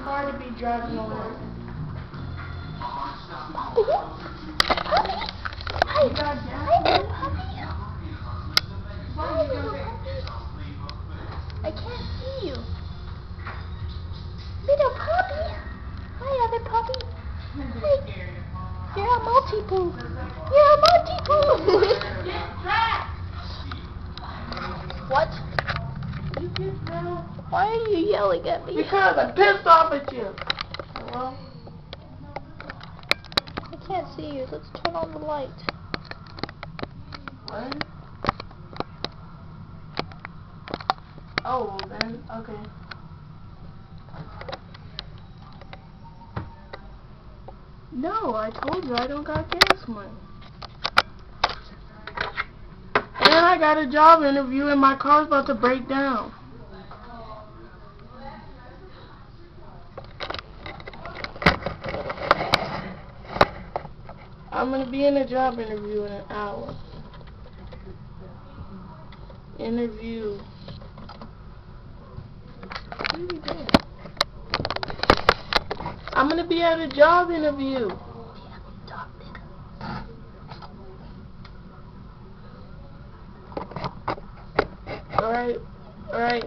hard to be driving around. Hey, little puppy. Hi, little puppy. I can't see you. Little puppy. Hi, other puppy. Hey. You're a multi-poo. You're a multi-poo. What? Why are you yelling at me? Because I'm pissed off at you. Hello? I can't see you. Let's turn on the light. What? Oh, well then, okay. No, I told you I don't got gas money. And I got a job interview and my car's about to break down. I'm going to be in a job interview in an hour. Interview. What are you doing? I'm going to be at a job interview. Alright.